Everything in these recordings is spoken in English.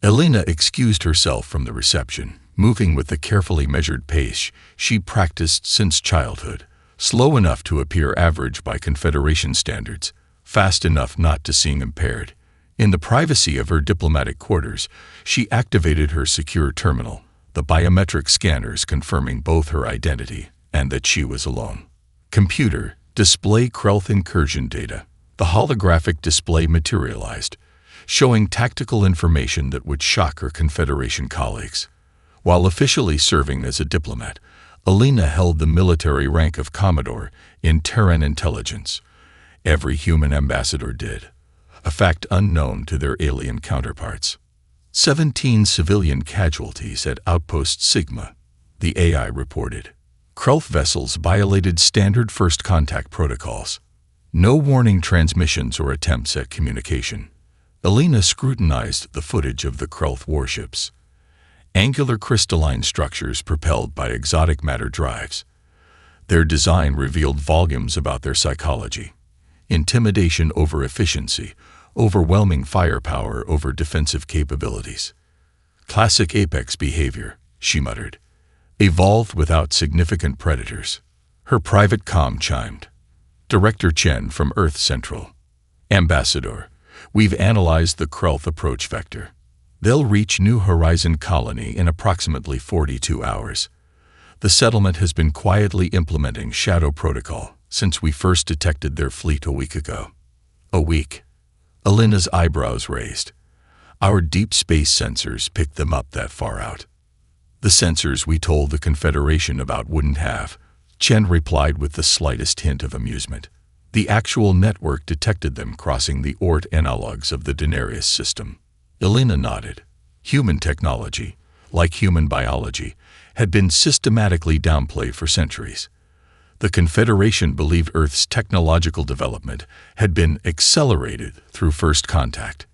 Elena excused herself from the reception, moving with the carefully measured pace she practiced since childhood, slow enough to appear average by Confederation standards, fast enough not to seem impaired. In the privacy of her diplomatic quarters, she activated her secure terminal, the biometric scanners confirming both her identity and that she was alone. Computer, display Krelth incursion data. The holographic display materialized, showing tactical information that would shock her Confederation colleagues. While officially serving as a diplomat, Elena held the military rank of Commodore in Terran intelligence. Every human ambassador did, a fact unknown to their alien counterparts. 17 civilian casualties at Outpost Sigma, the AI reported. Krelth vessels violated standard first contact protocols. No warning transmissions or attempts at communication. Elena scrutinized the footage of the Krelth warships. Angular crystalline structures propelled by exotic matter drives. Their design revealed volumes about their psychology. Intimidation over efficiency, overwhelming firepower over defensive capabilities. Classic Apex behavior, she muttered. Evolved without significant predators. Her private comm chimed. Director Chen from Earth Central. Ambassador, we've analyzed the Krelth approach vector. They'll reach New Horizon Colony in approximately 42 hours. The settlement has been quietly implementing Shadow Protocol since we first detected their fleet a week ago. A week? Elena's eyebrows raised. Our deep space sensors picked them up that far out. The sensors we told the Confederation about wouldn't have, Chen replied with the slightest hint of amusement. The actual network detected them crossing the Ort analogs of the Denarius system. Elena nodded. Human technology, like human biology, had been systematically downplayed for centuries. The Confederation believed Earth's technological development had been accelerated through first contact.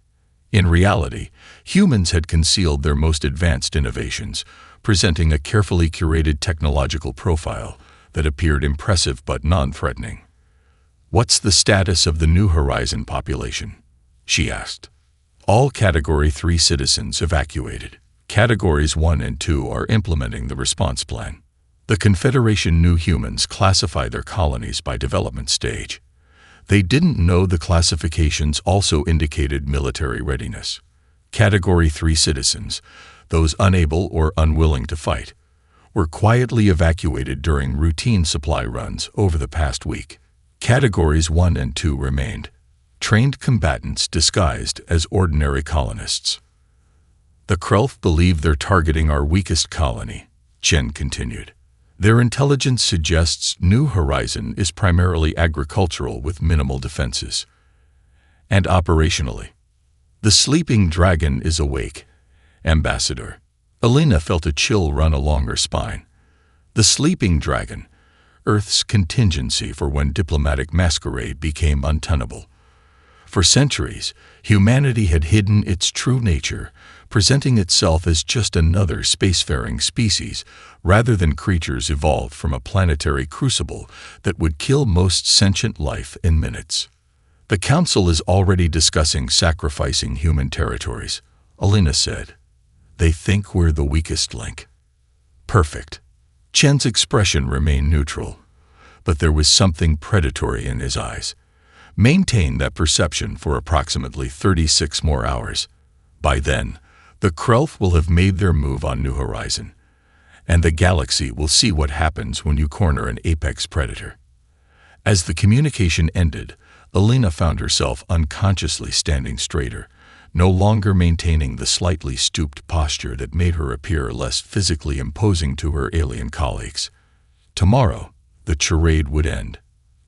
In reality, humans had concealed their most advanced innovations, presenting a carefully curated technological profile that appeared impressive but non-threatening. "What's the status of the New Horizon population?" she asked. All Category 3 citizens evacuated. Categories 1 and 2 are implementing the response plan. The Confederation knew humans classify their colonies by development stage. They didn't know the classifications also indicated military readiness. Category 3 citizens, those unable or unwilling to fight, were quietly evacuated during routine supply runs over the past week. Categories 1 and 2 remained, trained combatants disguised as ordinary colonists. The Krelth believe they're targeting our weakest colony, Chen continued. Their intelligence suggests New Horizon is primarily agricultural with minimal defenses. And operationally, the sleeping dragon is awake, Ambassador. Elena felt a chill run along her spine. The sleeping dragon, Earth's contingency for when diplomatic masquerade became untenable. For centuries, humanity had hidden its true nature, presenting itself as just another spacefaring species rather than creatures evolved from a planetary crucible that would kill most sentient life in minutes. The Council is already discussing sacrificing human territories, Elena said. They think we're the weakest link. Perfect. Chen's expression remained neutral, but there was something predatory in his eyes. Maintain that perception for approximately 36 more hours. By then, the Krelth will have made their move on New Horizon, and the galaxy will see what happens when you corner an apex predator. As the communication ended, Elena found herself unconsciously standing straighter, no longer maintaining the slightly stooped posture that made her appear less physically imposing to her alien colleagues. Tomorrow, the charade would end.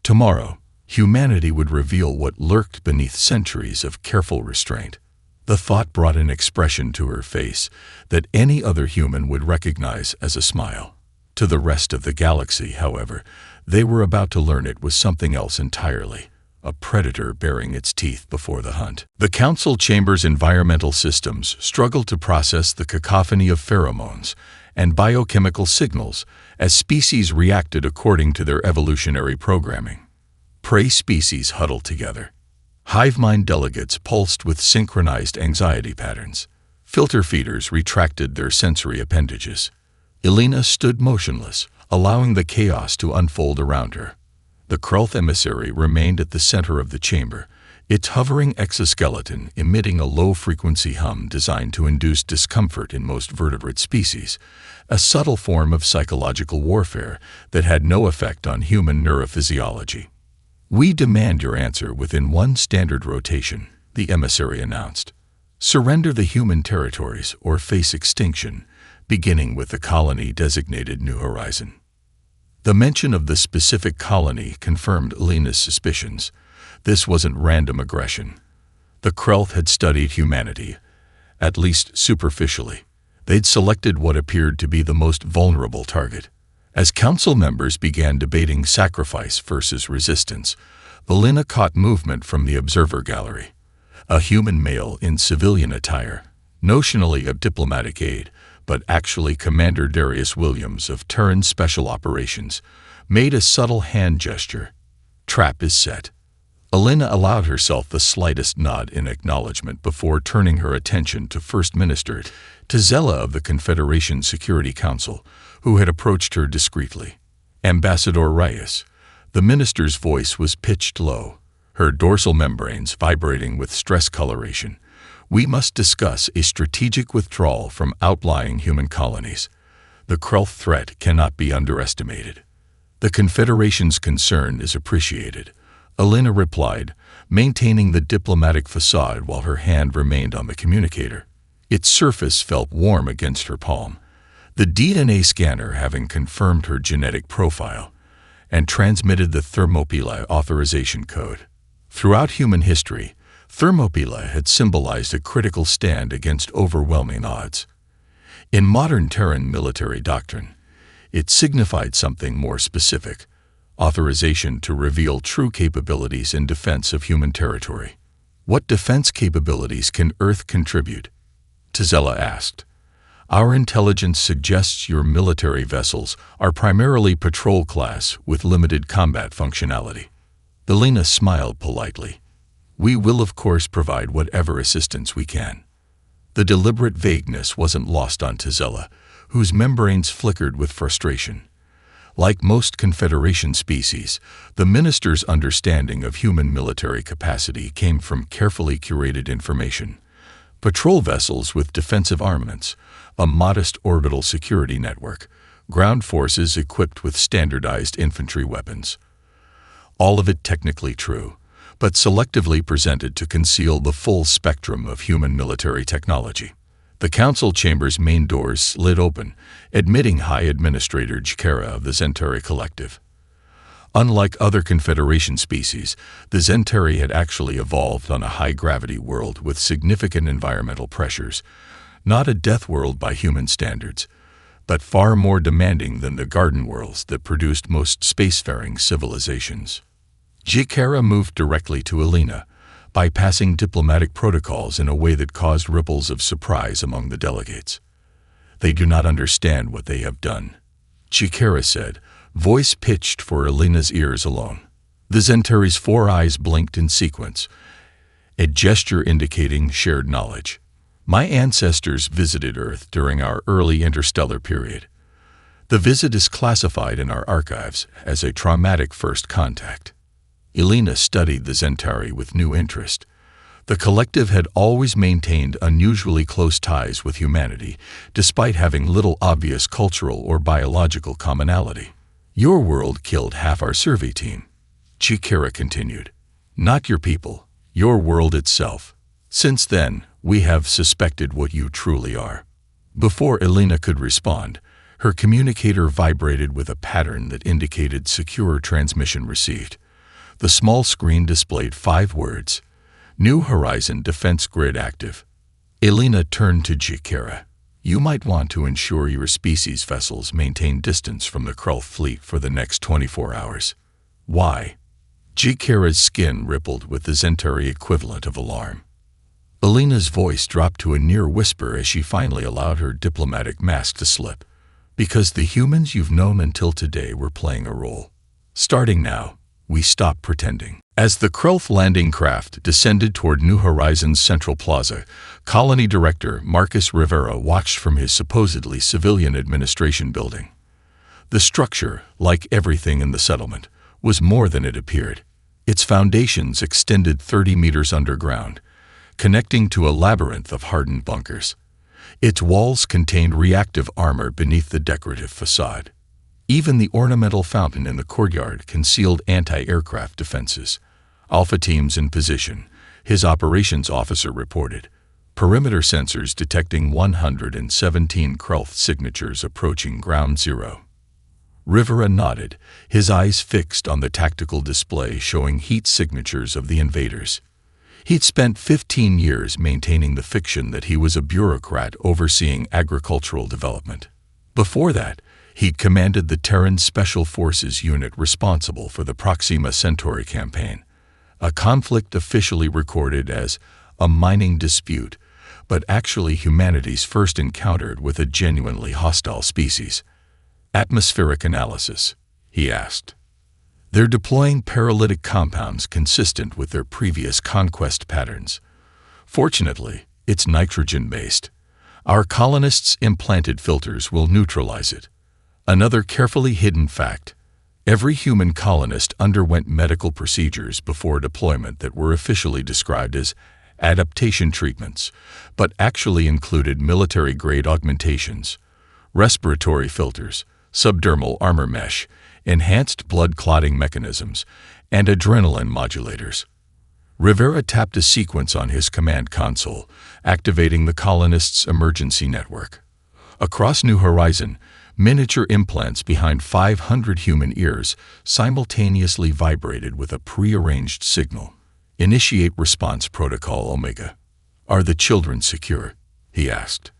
Tomorrow, humanity would reveal what lurked beneath centuries of careful restraint. The thought brought an expression to her face that any other human would recognize as a smile. To the rest of the galaxy, however, they were about to learn it was something else entirely. A predator baring its teeth before the hunt. The Council Chamber's environmental systems struggled to process the cacophony of pheromones and biochemical signals as species reacted according to their evolutionary programming. Prey species huddled together. Hive mind delegates pulsed with synchronized anxiety patterns. Filter feeders retracted their sensory appendages. Elena stood motionless, allowing the chaos to unfold around her. The Krulth emissary remained at the center of the chamber, its hovering exoskeleton emitting a low-frequency hum designed to induce discomfort in most vertebrate species, a subtle form of psychological warfare that had no effect on human neurophysiology. "We demand your answer within one standard rotation," the emissary announced. "Surrender the human territories or face extinction, beginning with the colony designated New Horizon." The mention of the specific colony confirmed Elena's suspicions. This wasn't random aggression. The Krulth had studied humanity, at least superficially. They'd selected what appeared to be the most vulnerable target. As council members began debating sacrifice versus resistance, Elena caught movement from the observer gallery. A human male in civilian attire, notionally of diplomatic aid, but actually Commander Darius Williams of Terran Special Operations, made a subtle hand gesture. "Trap is set." Elena allowed herself the slightest nod in acknowledgement before turning her attention to First Minister Tazella of the Confederation Security Council, who had approached her discreetly. "Ambassador Reyes." The minister's voice was pitched low, her dorsal membranes vibrating with stress coloration. "We must discuss a strategic withdrawal from outlying human colonies. The Krulth threat cannot be underestimated." "The Confederation's concern is appreciated," Elena replied, maintaining the diplomatic facade while her hand remained on the communicator. Its surface felt warm against her palm, the DNA scanner having confirmed her genetic profile and transmitted the Thermopylae authorization code. Throughout human history, Thermopylae had symbolized a critical stand against overwhelming odds. In modern Terran military doctrine, it signified something more specific: authorization to reveal true capabilities in defense of human territory. "What defense capabilities can Earth contribute?" Tazella asked. "Our intelligence suggests your military vessels are primarily patrol class with limited combat functionality." Elena smiled politely. "We will of course provide whatever assistance we can." The deliberate vagueness wasn't lost on Tazella, whose membranes flickered with frustration. Like most Confederation species, the minister's understanding of human military capacity came from carefully curated information. Patrol vessels with defensive armaments, a modest orbital security network, ground forces equipped with standardized infantry weapons. All of it technically true, but selectively presented to conceal the full spectrum of human military technology. The council chamber's main doors slid open, admitting High Administrator Jkera of the Zentari Collective. Unlike other Confederation species, the Zentari had actually evolved on a high-gravity world with significant environmental pressures, not a death world by human standards, but far more demanding than the garden worlds that produced most spacefaring civilizations. Jkera moved directly to Elena, bypassing diplomatic protocols in a way that caused ripples of surprise among the delegates. "They do not understand what they have done," Jkera said, voice pitched for Elena's ears alone. The Zentari's 4 eyes blinked in sequence, a gesture indicating shared knowledge. "My ancestors visited Earth during our early interstellar period. The visit is classified in our archives as a traumatic first contact." Elena studied the Zentari with new interest. The collective had always maintained unusually close ties with humanity, despite having little obvious cultural or biological commonality. "Your world killed half our survey team," Jkera continued. "Not your people, your world itself. Since then, we have suspected what you truly are." Before Elena could respond, her communicator vibrated with a pattern that indicated secure transmission received. The small screen displayed 5 words: "New Horizon Defense Grid active." Elena turned to Jkera. "You might want to ensure your species vessels maintain distance from the Krulth fleet for the next 24 hours. "Why?" Jkera's skin rippled with the Zentari equivalent of alarm. Elena's voice dropped to a near whisper as she finally allowed her diplomatic mask to slip. "Because the humans you've known until today were playing a role. Starting now, we stop pretending." As the Krelth landing craft descended toward New Horizons' Central Plaza, Colony Director Marcus Rivera watched from his supposedly civilian administration building. The structure, like everything in the settlement, was more than it appeared. Its foundations extended 30 meters underground, connecting to a labyrinth of hardened bunkers. Its walls contained reactive armor beneath the decorative facade. Even the ornamental fountain in the courtyard concealed anti-aircraft defenses. Alpha teams in position, his operations officer reported. Perimeter sensors detecting 117 Krelth signatures approaching ground zero. Rivera nodded, his eyes fixed on the tactical display showing heat signatures of the invaders. He'd spent 15 years maintaining the fiction that he was a bureaucrat overseeing agricultural development. Before that, he'd commanded the Terran Special Forces unit responsible for the Proxima Centauri campaign, a conflict officially recorded as a mining dispute, but actually humanity's first encounter with a genuinely hostile species. Atmospheric analysis, he asked. They're deploying paralytic compounds consistent with their previous conquest patterns. Fortunately, it's nitrogen-based. Our colonists' implanted filters will neutralize it. Another carefully hidden fact: every human colonist underwent medical procedures before deployment that were officially described as adaptation treatments, but actually included military-grade augmentations, respiratory filters, subdermal armor mesh, enhanced blood clotting mechanisms, and adrenaline modulators. Rivera tapped a sequence on his command console, activating the colonists' emergency network. Across New Horizon, miniature implants behind 500 human ears simultaneously vibrated with a pre-arranged signal. Initiate response protocol Omega. Are the children secure? He asked.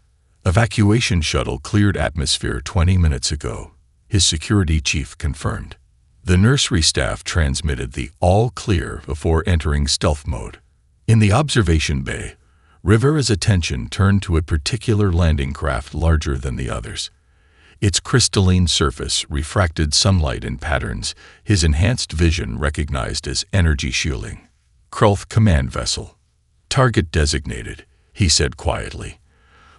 Evacuation shuttle cleared atmosphere 20 minutes ago, his security chief confirmed. The nursery staff transmitted the all clear before entering stealth mode. In the observation bay, Rivera's attention turned to a particular landing craft larger than the others. Its crystalline surface refracted sunlight in patterns his enhanced vision recognized as energy shielding. Krelth command vessel. Target designated, he said quietly.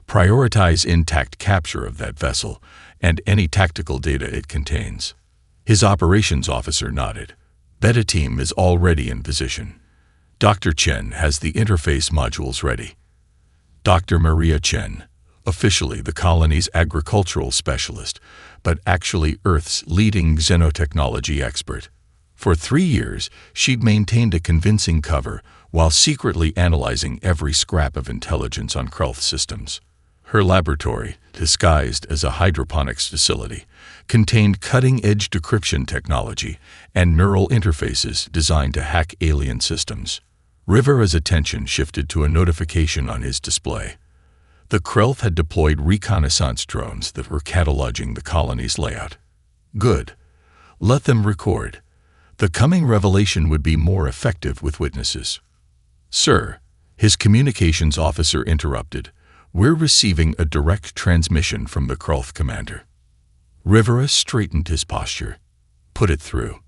Prioritize intact capture of that vessel and any tactical data it contains. His operations officer nodded. Beta team is already in position. Dr. Chen has the interface modules ready. Dr. Maria Chen, officially the colony's agricultural specialist, but actually Earth's leading xenotechnology expert. For 3 years, she'd maintained a convincing cover while secretly analyzing every scrap of intelligence on Krelth systems. Her laboratory, disguised as a hydroponics facility, contained cutting-edge decryption technology and neural interfaces designed to hack alien systems. Rivera's attention shifted to a notification on his display. The Krelth had deployed reconnaissance drones that were cataloging the colony's layout. Good. Let them record. The coming revelation would be more effective with witnesses. Sir, his communications officer interrupted. We're receiving a direct transmission from the Krelth commander. Rivera straightened his posture. Put it through.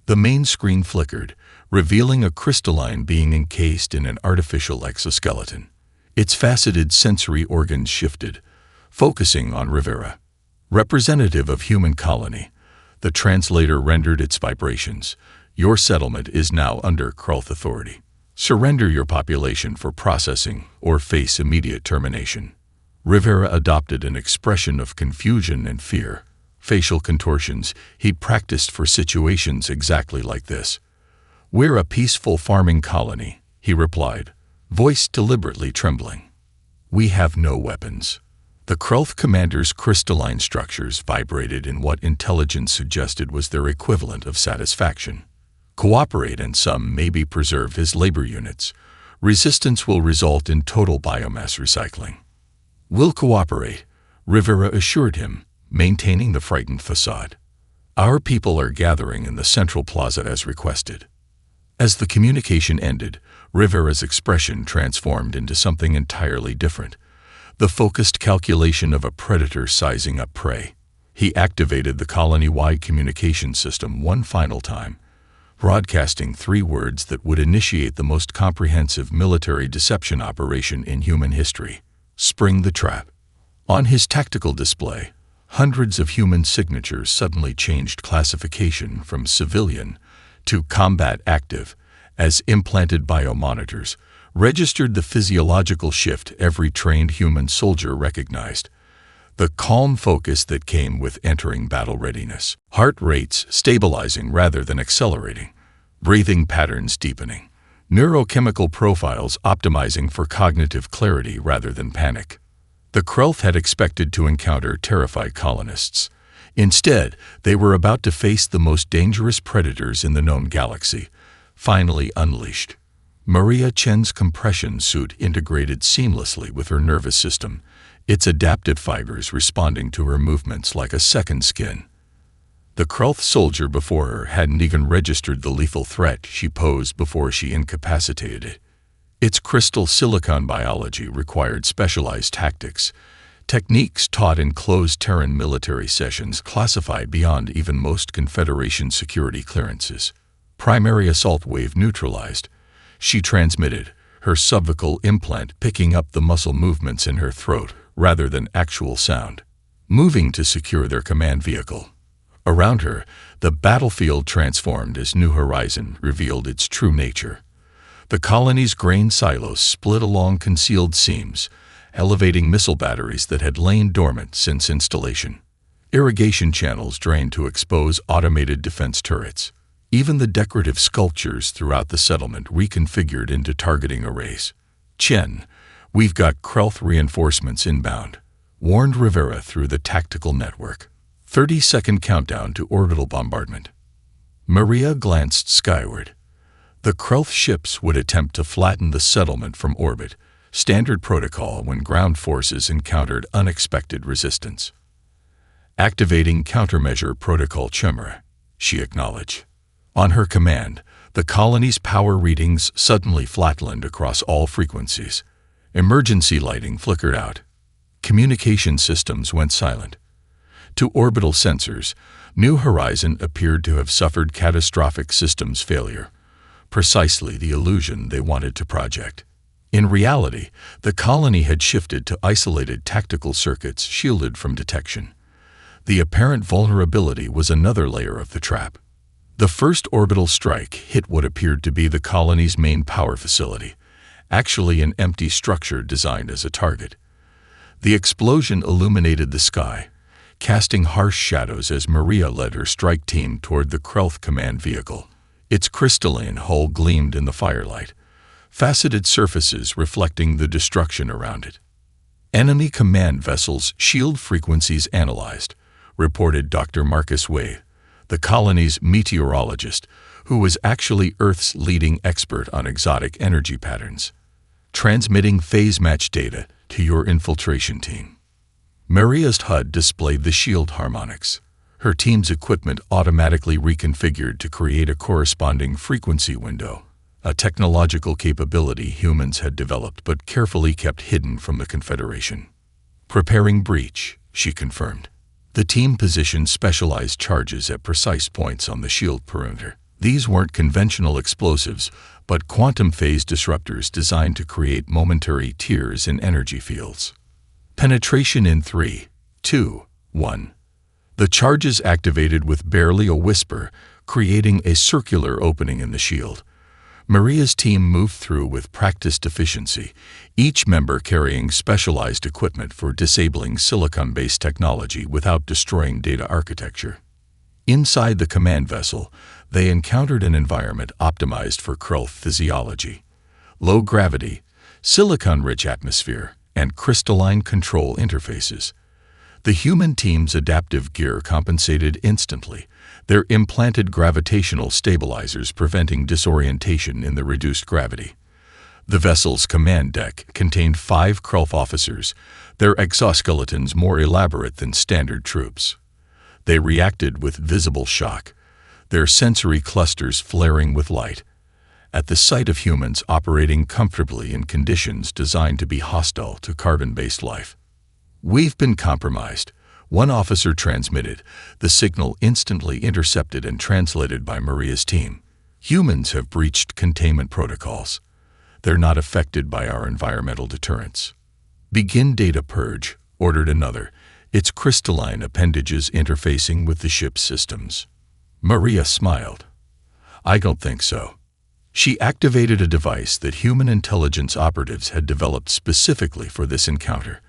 The main screen flickered, revealing a crystalline being encased in an artificial exoskeleton. Its faceted sensory organs shifted, focusing on Rivera. Representative of human colony, the translator rendered its vibrations. Your settlement is now under Krelth authority. Surrender your population for processing or face immediate termination. Rivera adopted an expression of confusion and fear. Facial contortions he'd practiced for situations exactly like this. We're a peaceful farming colony, he replied, voice deliberately trembling. We have no weapons. The Krelth commander's crystalline structures vibrated in what intelligence suggested was their equivalent of satisfaction. Cooperate and some may be preserved as labor units. Resistance will result in total biomass recycling. We'll cooperate, Rivera assured him, maintaining the frightened facade. Our people are gathering in the central plaza as requested. As the communication ended, Rivera's expression transformed into something entirely different. The focused calculation of a predator sizing up prey. He activated the colony-wide communication system one final time. broadcasting 3 words that would initiate the most comprehensive military deception operation in human history: spring the trap. On his tactical display, hundreds of human signatures suddenly changed classification from civilian to combat active as implanted biomonitors registered the physiological shift every trained human soldier recognized: the calm focus that came with entering battle readiness, heart rates stabilizing rather than accelerating, breathing patterns deepening, neurochemical profiles optimizing for cognitive clarity rather than panic. The Krelth had expected to encounter terrified colonists. Instead, they were about to face the most dangerous predators in the known galaxy, finally unleashed. Maria Chen's compression suit integrated seamlessly with her nervous system, its adaptive fibers responding to her movements like a second skin. The Krelth soldier before her hadn't even registered the lethal threat she posed before she incapacitated it. Its crystal silicon biology required specialized tactics, techniques taught in closed Terran military sessions classified beyond even most Confederation security clearances. Primary assault wave neutralized, she transmitted, her subvocal implant picking up the muscle movements in her throat rather than actual sound, moving to secure their command vehicle. Around her, the battlefield transformed as New Horizon revealed its true nature. The colony's grain silos split along concealed seams, elevating missile batteries that had lain dormant since installation. Irrigation channels drained to expose automated defense turrets. Even the decorative sculptures throughout the settlement reconfigured into targeting arrays. "Chen, we've got Krelth reinforcements inbound," warned Rivera through the tactical network. 30-second countdown to orbital bombardment. Maria glanced skyward. The Krelth ships would attempt to flatten the settlement from orbit, standard protocol when ground forces encountered unexpected resistance. "Activating countermeasure protocol Chimera," she acknowledged. On her command, the colony's power readings suddenly flatlined across all frequencies. Emergency lighting flickered out. Communication systems went silent. To orbital sensors, New Horizon appeared to have suffered catastrophic systems failure, precisely the illusion they wanted to project. In reality, the colony had shifted to isolated tactical circuits shielded from detection. The apparent vulnerability was another layer of the trap. The first orbital strike hit what appeared to be the colony's main power facility, actually an empty structure designed as a target. The explosion illuminated the sky, casting harsh shadows as Maria led her strike team toward the Krelth command vehicle. Its crystalline hull gleamed in the firelight, faceted surfaces reflecting the destruction around it. "Enemy command vessels shield frequencies analyzed," reported Dr. Marcus Wade, the colony's meteorologist, who was actually Earth's leading expert on exotic energy patterns. "Transmitting phase match data to your infiltration team." Maria's HUD displayed the shield harmonics. Her team's equipment automatically reconfigured to create a corresponding frequency window, a technological capability humans had developed but carefully kept hidden from the Confederation. "Preparing breach," she confirmed. The team positioned specialized charges at precise points on the shield perimeter. These weren't conventional explosives, but quantum phase disruptors designed to create momentary tears in energy fields. Penetration in 3, 2, 1. The charges activated with barely a whisper, creating a circular opening in the shield. Maria's team moved through with practiced efficiency, each member carrying specialized equipment for disabling silicon-based technology without destroying data architecture. Inside the command vessel, they encountered an environment optimized for Krelth physiology: low gravity, silicon-rich atmosphere, and crystalline control interfaces. The human team's adaptive gear compensated instantly, their implanted gravitational stabilizers preventing disorientation in the reduced gravity. The vessel's command deck contained 5 Krelth officers, their exoskeletons more elaborate than standard troops. They reacted with visible shock, their sensory clusters flaring with light, at the sight of humans operating comfortably in conditions designed to be hostile to carbon-based life. "We've been compromised," one officer transmitted, the signal instantly intercepted and translated by Maria's team. Humans have breached containment protocols. They're not affected by our environmental deterrents. Begin data purge, ordered another, its crystalline appendages interfacing with the ship's systems. Maria smiled. I don't think so. She activated a device that human intelligence operatives had developed specifically for this encounter,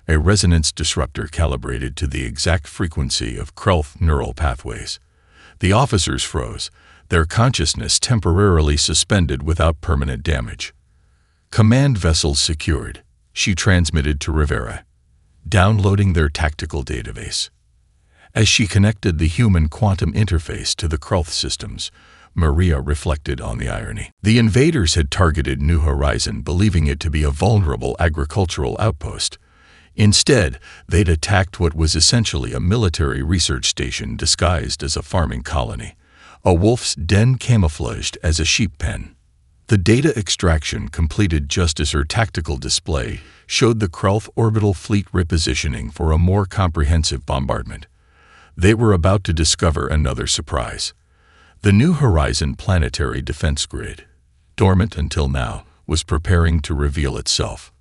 a resonance disruptor calibrated to the exact frequency of Krelth neural pathways. The officers froze, their consciousness temporarily suspended without permanent damage. Command vessels secured, she transmitted to Rivera, downloading their tactical database. As she connected the human quantum interface to the Krelth systems, Maria reflected on the irony. The invaders had targeted New Horizon, believing it to be a vulnerable agricultural outpost. Instead, they'd attacked what was essentially a military research station disguised as a farming colony, a wolf's den camouflaged as a sheep pen. The data extraction completed just as her tactical display showed the Krelth orbital fleet repositioning for a more comprehensive bombardment. They were about to discover another surprise. The New Horizon planetary defense grid, dormant until now, was preparing to reveal itself.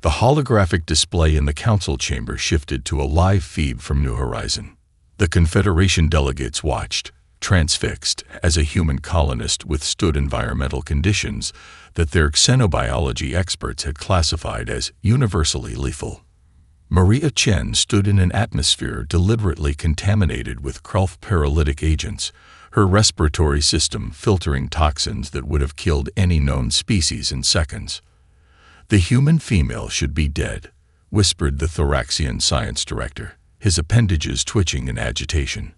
The holographic display in the council chamber shifted to a live feed from New Horizon. The Confederation delegates watched, transfixed, as a human colonist withstood environmental conditions that their xenobiology experts had classified as universally lethal. Maria Chen stood in an atmosphere deliberately contaminated with Krelth paralytic agents, her respiratory system filtering toxins that would have killed any known species in seconds. The human female should be dead, whispered the Thoraxian science director, his appendages twitching in agitation.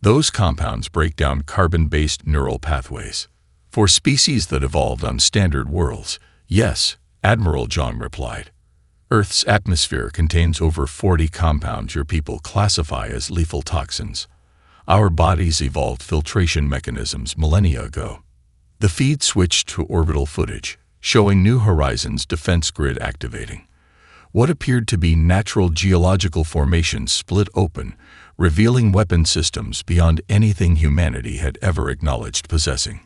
Those compounds break down carbon-based neural pathways. For species that evolved on standard worlds, yes, Admiral John replied. Earth's atmosphere contains over 40 compounds your people classify as lethal toxins. Our bodies evolved filtration mechanisms millennia ago. The feed switched to orbital footage, showing New Horizons defense grid activating. What appeared to be natural geological formations split open, revealing weapon systems beyond anything humanity had ever acknowledged possessing.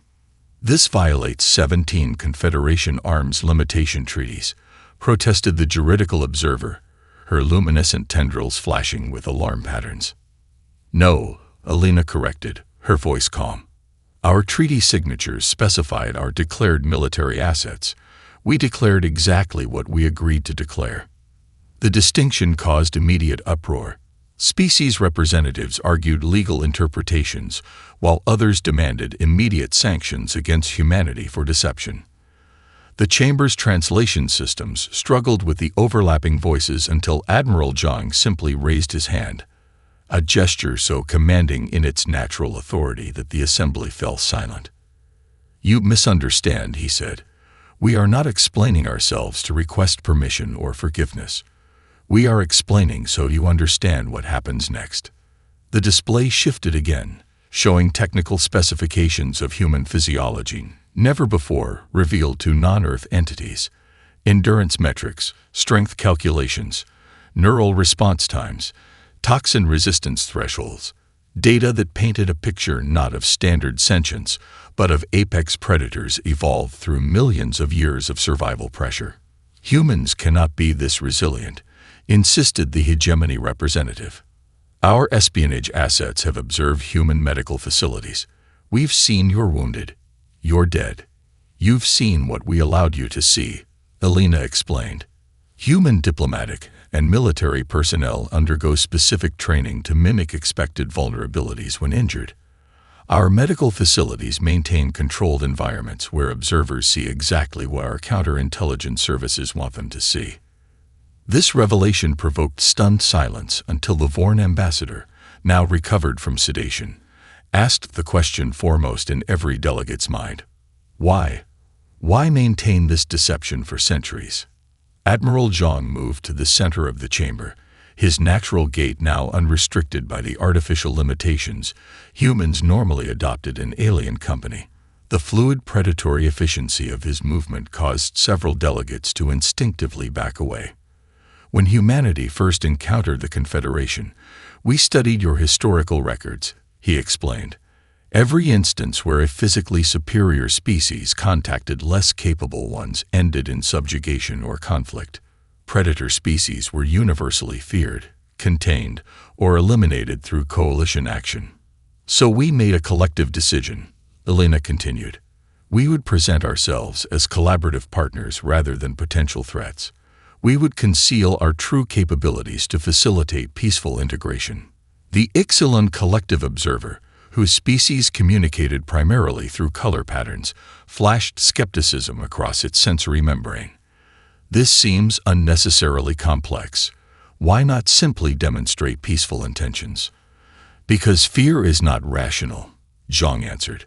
This violates 17 Confederation arms limitation treaties, protested the juridical observer, her luminescent tendrils flashing with alarm patterns. No, Alina corrected, her voice calm. Our treaty signatures specified our declared military assets. We declared exactly what we agreed to declare. The distinction caused immediate uproar. Species representatives argued legal interpretations, while others demanded immediate sanctions against humanity for deception. The Chamber's translation systems struggled with the overlapping voices until Admiral Zhang simply raised his hand, a gesture so commanding in its natural authority that the assembly fell silent. You misunderstand, he said. We are not explaining ourselves to request permission or forgiveness. We are explaining so you understand what happens next. The display shifted again, showing technical specifications of human physiology, never before revealed to non-Earth entities, endurance metrics, strength calculations, neural response times, toxin resistance thresholds, data that painted a picture not of standard sentience, but of apex predators evolved through millions of years of survival pressure. Humans cannot be this resilient, insisted the hegemony representative. Our espionage assets have observed human medical facilities. We've seen you're wounded. You're dead. You've seen what we allowed you to see, Alina explained. Human diplomatic and military personnel undergo specific training to mimic expected vulnerabilities when injured. Our medical facilities maintain controlled environments where observers see exactly what our counterintelligence services want them to see. This revelation provoked stunned silence until the Vorn ambassador, now recovered from sedation, asked the question foremost in every delegate's mind. Why? Why maintain this deception for centuries? Admiral Zhang moved to the center of the chamber, his natural gait now unrestricted by the artificial limitations humans normally adopted in alien company. The fluid predatory efficiency of his movement caused several delegates to instinctively back away. When humanity first encountered the Confederation, we studied your historical records, he explained. Every instance where a physically superior species contacted less capable ones ended in subjugation or conflict. Predator species were universally feared, contained, or eliminated through coalition action. So we made a collective decision, Elena continued. We would present ourselves as collaborative partners rather than potential threats. We would conceal our true capabilities to facilitate peaceful integration. The Ixalan collective observer, whose species communicated primarily through color patterns, flashed skepticism across its sensory membrane. This seems unnecessarily complex. Why not simply demonstrate peaceful intentions? Because fear is not rational, Zhang answered.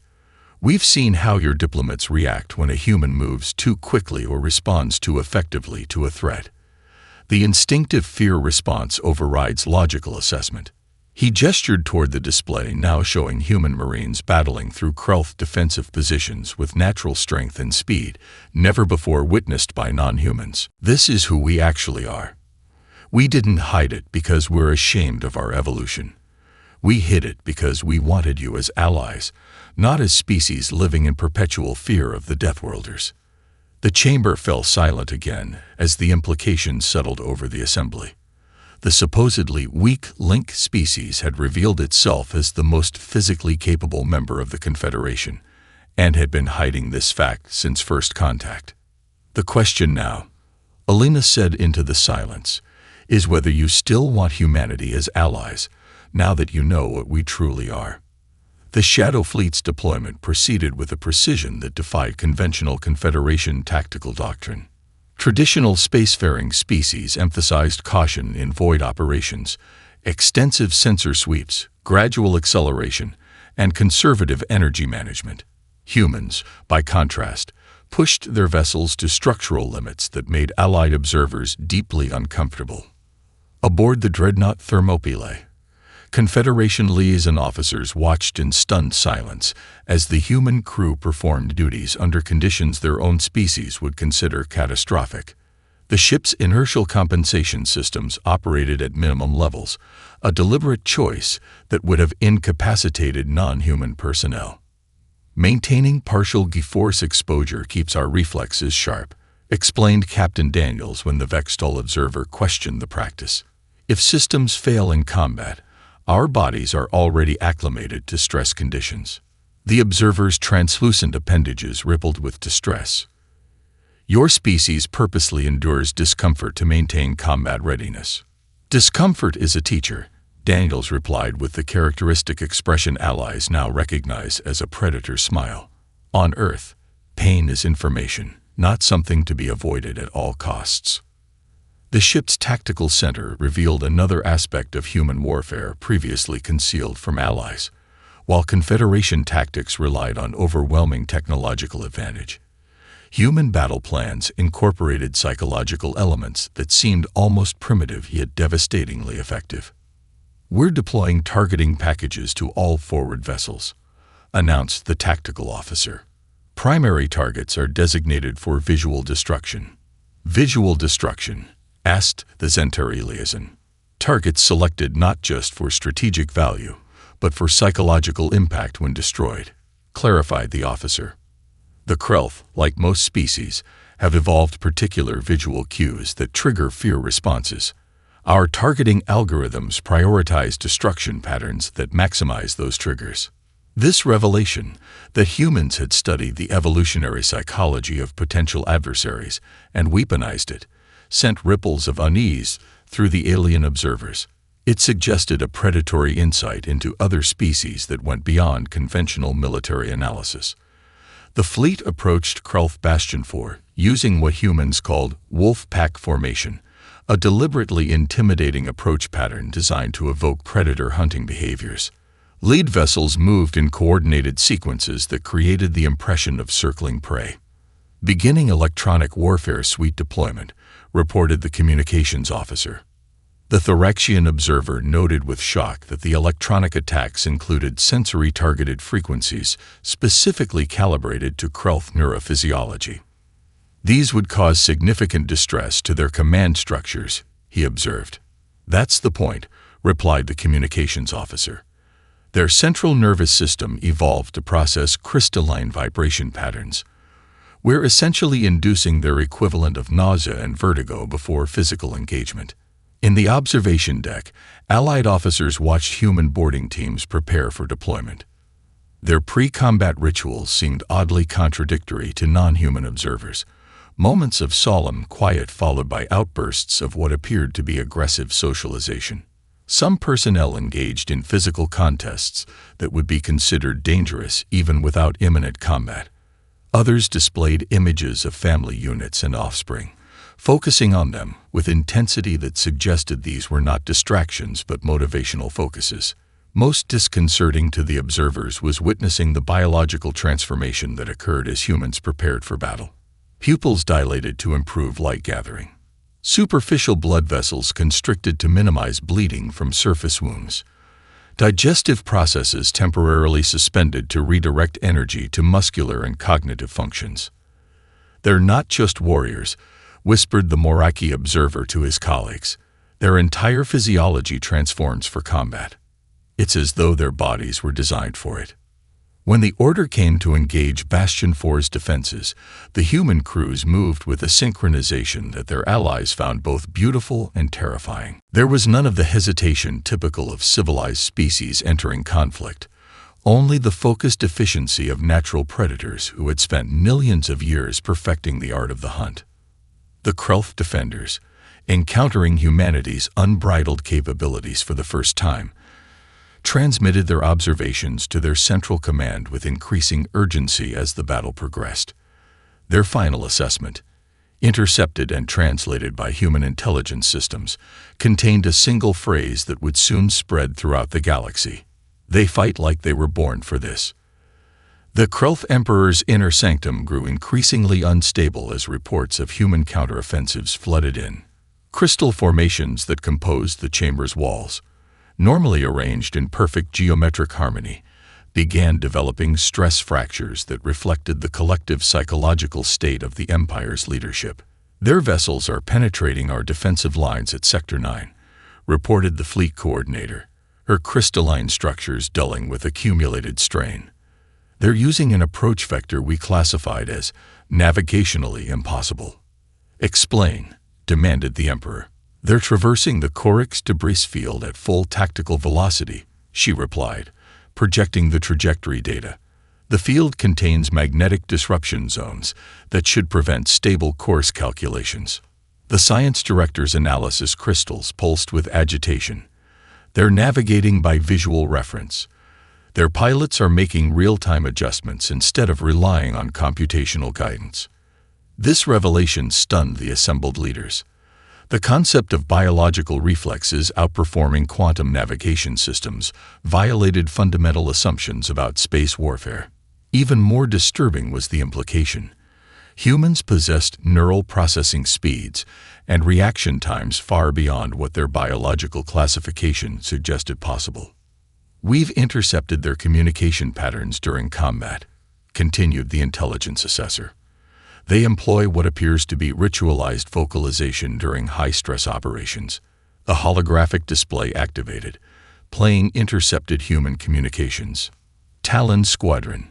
We've seen how your diplomats react when a human moves too quickly or responds too effectively to a threat. The instinctive fear response overrides logical assessment. He gestured toward the display now showing human Marines battling through Krelth defensive positions with natural strength and speed, never before witnessed by non-humans. This is who we actually are. We didn't hide it because we're ashamed of our evolution. We hid it because we wanted you as allies, not as species living in perpetual fear of the Deathworlders. The chamber fell silent again as the implications settled over the assembly. The supposedly weak Link species had revealed itself as the most physically capable member of the Confederation, and had been hiding this fact since first contact. The question now, Elena said into the silence, is whether you still want humanity as allies, now that you know what we truly are. The Shadow Fleet's deployment proceeded with a precision that defied conventional Confederation tactical doctrine. Traditional spacefaring species emphasized caution in void operations, extensive sensor sweeps, gradual acceleration, and conservative energy management. Humans, by contrast, pushed their vessels to structural limits that made Allied observers deeply uncomfortable. Aboard the dreadnought Thermopylae, Confederation liaison officers watched in stunned silence as the human crew performed duties under conditions their own species would consider catastrophic. The ship's inertial compensation systems operated at minimum levels, a deliberate choice that would have incapacitated non-human personnel. Maintaining partial G-force exposure keeps our reflexes sharp, explained Captain Daniels when the Vextol observer questioned the practice. If systems fail in combat, our bodies are already acclimated to stress conditions. The observer's translucent appendages rippled with distress. Your species purposely endures discomfort to maintain combat readiness. Discomfort is a teacher, Daniels replied with the characteristic expression allies now recognize as a predator smile. On Earth, pain is information, not something to be avoided at all costs. The ship's tactical center revealed another aspect of human warfare previously concealed from allies. While Confederation tactics relied on overwhelming technological advantage, human battle plans incorporated psychological elements that seemed almost primitive yet devastatingly effective. We're deploying targeting packages to all forward vessels, announced the tactical officer. Primary targets are designated for visual destruction. Visual destruction, asked the Zentari liaison. Targets selected not just for strategic value, but for psychological impact when destroyed, clarified the officer. The Krelth, like most species, have evolved particular visual cues that trigger fear responses. Our targeting algorithms prioritize destruction patterns that maximize those triggers. This revelation, that humans had studied the evolutionary psychology of potential adversaries and weaponized it, sent ripples of unease through the alien observers. It suggested a predatory insight into other species that went beyond conventional military analysis. The fleet approached Krelth Bastion 4, using what humans called wolf pack formation, a deliberately intimidating approach pattern designed to evoke predator hunting behaviors. Lead vessels moved in coordinated sequences that created the impression of circling prey. Beginning electronic warfare suite deployment, reported the communications officer. The Thoraxian observer noted with shock that the electronic attacks included sensory-targeted frequencies specifically calibrated to Krelth neurophysiology. These would cause significant distress to their command structures, he observed. That's the point, replied the communications officer. Their central nervous system evolved to process crystalline vibration patterns. We're essentially inducing their equivalent of nausea and vertigo before physical engagement. In the observation deck, Allied officers watched human boarding teams prepare for deployment. Their pre-combat rituals seemed oddly contradictory to non-human observers. Moments of solemn quiet followed by outbursts of what appeared to be aggressive socialization. Some personnel engaged in physical contests that would be considered dangerous even without imminent combat. Others displayed images of family units and offspring, focusing on them with intensity that suggested these were not distractions but motivational focuses. Most disconcerting to the observers was witnessing the biological transformation that occurred as humans prepared for battle. Pupils dilated to improve light gathering. Superficial blood vessels constricted to minimize bleeding from surface wounds. Digestive processes temporarily suspended to redirect energy to muscular and cognitive functions. "They're not just warriors," whispered the Moraki observer to his colleagues. "Their entire physiology transforms for combat. It's as though their bodies were designed for it." When the order came to engage Bastion 4's defenses, the human crews moved with a synchronization that their allies found both beautiful and terrifying. There was none of the hesitation typical of civilized species entering conflict, only the focused efficiency of natural predators who had spent millions of years perfecting the art of the hunt. The Krelth defenders, encountering humanity's unbridled capabilities for the first time, transmitted their observations to their central command with increasing urgency as the battle progressed. Their final assessment, intercepted and translated by human intelligence systems, contained a single phrase that would soon spread throughout the galaxy. "They fight like they were born for this." The Krelth Emperor's inner sanctum grew increasingly unstable as reports of human counteroffensives flooded in. Crystal formations that composed the chamber's walls, normally arranged in perfect geometric harmony, began developing stress fractures that reflected the collective psychological state of the Empire's leadership. "Their vessels are penetrating our defensive lines at Sector 9, reported the fleet coordinator, her crystalline structures dulling with accumulated strain. "They're using an approach vector we classified as navigationally impossible." "Explain," demanded the Emperor. "They're traversing the Korix debris field at full tactical velocity," she replied, projecting the trajectory data. "The field contains magnetic disruption zones that should prevent stable course calculations." The science director's analysis crystals pulsed with agitation. "They're navigating by visual reference. Their pilots are making real-time adjustments instead of relying on computational guidance." This revelation stunned the assembled leaders. The concept of biological reflexes outperforming quantum navigation systems violated fundamental assumptions about space warfare. Even more disturbing was the implication. Humans possessed neural processing speeds and reaction times far beyond what their biological classification suggested possible. "We've intercepted their communication patterns during combat," continued the intelligence assessor. "They employ what appears to be ritualized vocalization during high-stress operations. A holographic display activated, playing intercepted human communications. Talon Squadron.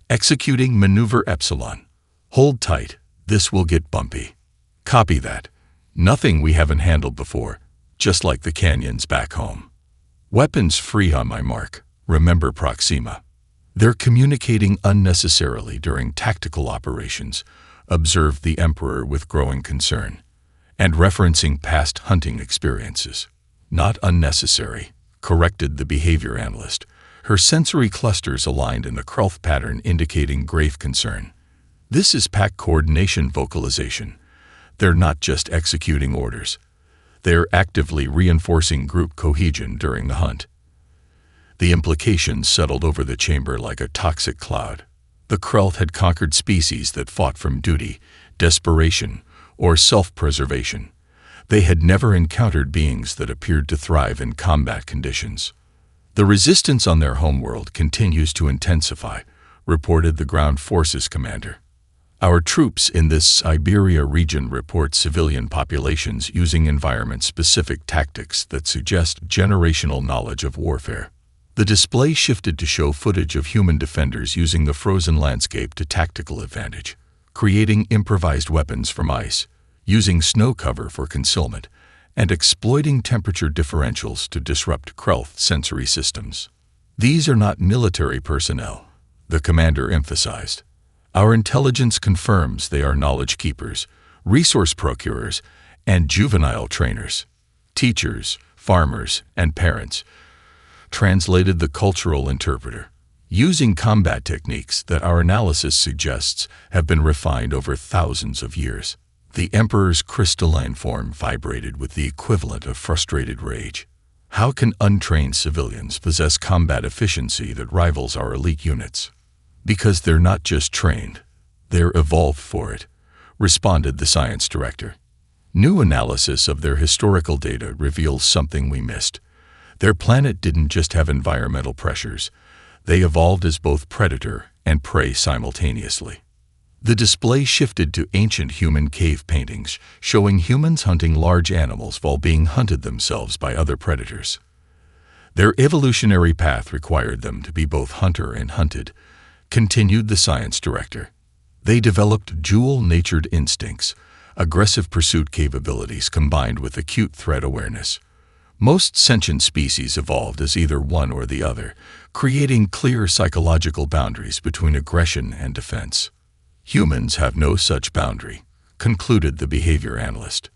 Executing Maneuver Epsilon. Hold tight, this will get bumpy. Copy that. Nothing we haven't handled before, just like the canyons back home. Weapons free on my mark, remember Proxima. They're communicating unnecessarily during tactical operations," observed the Emperor with growing concern, "and referencing past hunting experiences." "Not unnecessary," corrected the behavior analyst, her sensory clusters aligned in the Krelth pattern indicating grave concern. "This is pack coordination vocalization. They're not just executing orders. They're actively reinforcing group cohesion during the hunt." The implications settled over the chamber like a toxic cloud. The Krelth had conquered species that fought from duty, desperation, or self-preservation. They had never encountered beings that appeared to thrive in combat conditions. "The resistance on their homeworld continues to intensify," reported the Ground Forces commander. "Our troops in this Siberia region report civilian populations using environment-specific tactics that suggest generational knowledge of warfare." The display shifted to show footage of human defenders using the frozen landscape to tactical advantage, creating improvised weapons from ice, using snow cover for concealment, and exploiting temperature differentials to disrupt Krelth sensory systems. These are not military personnel, the commander emphasized. Our intelligence confirms they are knowledge keepers, resource procurers, and juvenile trainers. Teachers, farmers, and parents, translated the cultural interpreter, using combat techniques that our analysis suggests have been refined over thousands of years. The Emperor's crystalline form vibrated with the equivalent of frustrated rage. How can untrained civilians possess combat efficiency that rivals our elite units? Because they're not just trained, they're evolved for it, responded the science director. New analysis of their historical data reveals something we missed. Their planet didn't just have environmental pressures. They evolved as both predator and prey simultaneously. The display shifted to ancient human cave paintings, showing humans hunting large animals while being hunted themselves by other predators. Their evolutionary path required them to be both hunter and hunted, continued the science director. They developed dual-natured instincts, aggressive pursuit capabilities combined with acute threat awareness. Most sentient species evolved as either one or the other, creating clear psychological boundaries between aggression and defense. Humans have no such boundary, concluded the behavior analyst.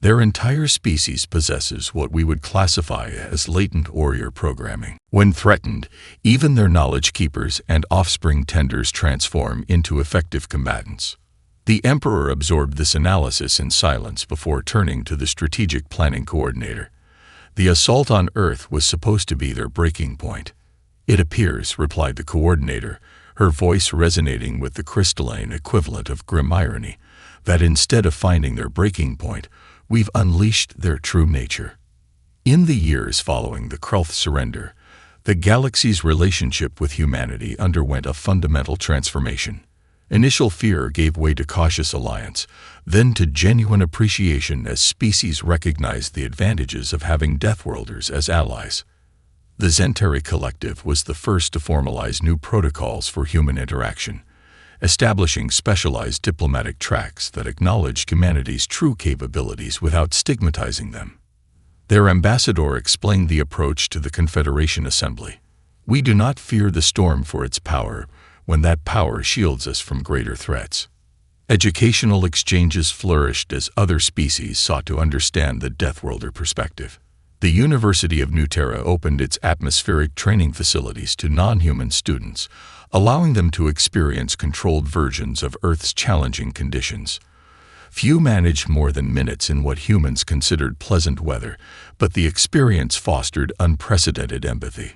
Their entire species possesses what we would classify as latent warrior programming. When threatened, even their knowledge keepers and offspring tenders transform into effective combatants. The Emperor absorbed this analysis in silence before turning to the strategic planning coordinator. The assault on Earth was supposed to be their breaking point. It appears, replied the coordinator, her voice resonating with the crystalline equivalent of grim irony, that instead of finding their breaking point, we've unleashed their true nature. In the years following the Krelth surrender, the galaxy's relationship with humanity underwent a fundamental transformation. Initial fear gave way to cautious alliance, then to genuine appreciation as species recognized the advantages of having Deathworlders as allies. The Zentari Collective was the first to formalize new protocols for human interaction, establishing specialized diplomatic tracks that acknowledged humanity's true capabilities without stigmatizing them. Their ambassador explained the approach to the Confederation Assembly. We do not fear the storm for its power, when that power shields us from greater threats. Educational exchanges flourished as other species sought to understand the Deathworlder perspective. The University of New Terra opened its atmospheric training facilities to non-human students, allowing them to experience controlled versions of Earth's challenging conditions. Few managed more than minutes in what humans considered pleasant weather, but the experience fostered unprecedented empathy.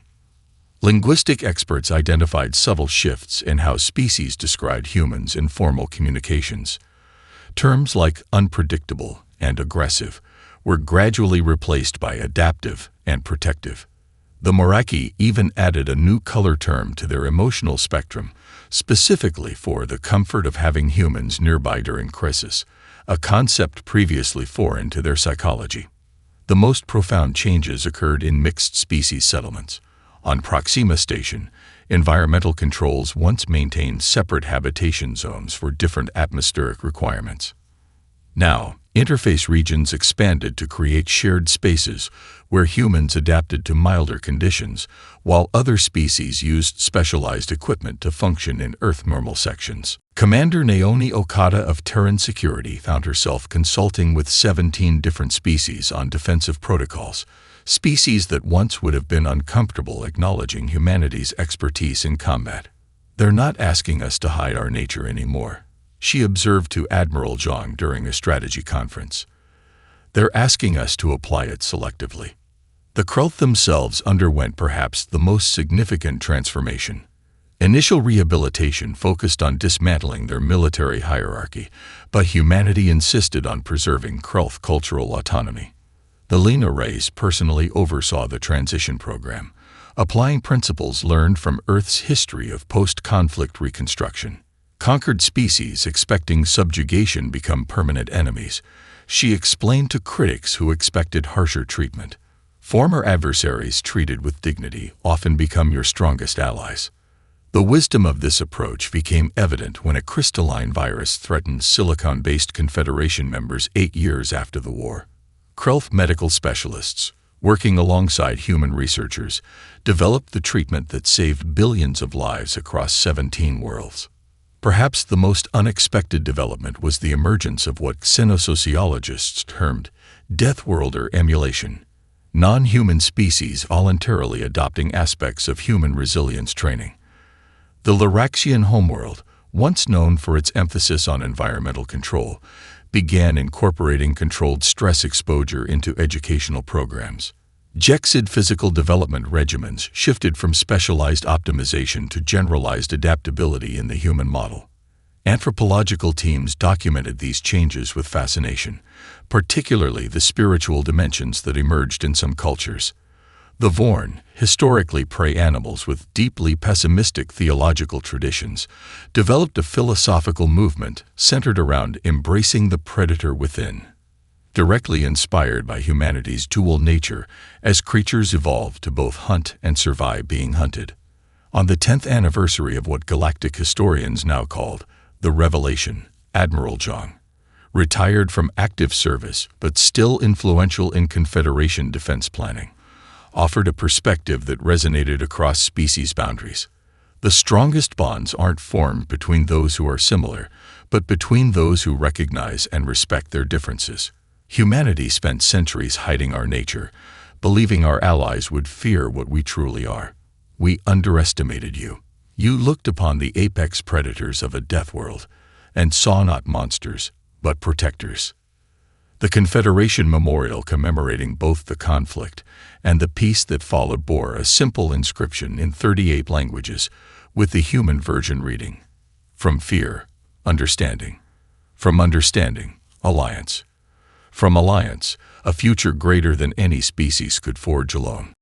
Linguistic experts identified subtle shifts in how species described humans in formal communications. Terms like unpredictable and aggressive were gradually replaced by adaptive and protective. The Moraki even added a new color term to their emotional spectrum, specifically for the comfort of having humans nearby during crisis, a concept previously foreign to their psychology. The most profound changes occurred in mixed-species settlements. On Proxima Station, environmental controls once maintained separate habitation zones for different atmospheric requirements. Now, interface regions expanded to create shared spaces where humans adapted to milder conditions, while other species used specialized equipment to function in Earth normal sections. Commander Naomi Okada of Terran Security found herself consulting with 17 different species on defensive protocols, species that once would have been uncomfortable acknowledging humanity's expertise in combat. They're not asking us to hide our nature anymore, she observed to Admiral Zhang during a strategy conference. They're asking us to apply it selectively. The Krelth themselves underwent perhaps the most significant transformation. Initial rehabilitation focused on dismantling their military hierarchy, but humanity insisted on preserving Krelth cultural autonomy. The Lena race personally oversaw the transition program, applying principles learned from Earth's history of post-conflict reconstruction. Conquered species expecting subjugation become permanent enemies, she explained to critics who expected harsher treatment. Former adversaries treated with dignity often become your strongest allies. The wisdom of this approach became evident when a crystalline virus threatened Silicon-based Confederation members 8 years after the war. Krelf medical specialists, working alongside human researchers, developed the treatment that saved billions of lives across 17 worlds. Perhaps the most unexpected development was the emergence of what xenosociologists termed Deathworlder emulation, non-human species voluntarily adopting aspects of human resilience training. The Laraxian homeworld, once known for its emphasis on environmental control, began incorporating controlled stress exposure into educational programs. Jexid physical development regimens shifted from specialized optimization to generalized adaptability in the human model. Anthropological teams documented these changes with fascination, particularly the spiritual dimensions that emerged in some cultures. The Vorn, historically prey animals with deeply pessimistic theological traditions, developed a philosophical movement centered around embracing the predator within. Directly inspired by humanity's dual nature as creatures evolved to both hunt and survive being hunted. On the 10th anniversary of what Galactic historians now called the Revelation, Admiral Zhang, retired from active service but still influential in Confederation defense planning, offered a perspective that resonated across species boundaries. The strongest bonds aren't formed between those who are similar, but between those who recognize and respect their differences. Humanity spent centuries hiding our nature, believing our allies would fear what we truly are. We underestimated you. You looked upon the apex predators of a death world and saw not monsters, but protectors. The Confederation Memorial commemorating both the conflict and the peace that followed bore a simple inscription in 38 languages, with the human version reading, "From fear, understanding. From understanding, alliance. From alliance, a future greater than any species could forge alone."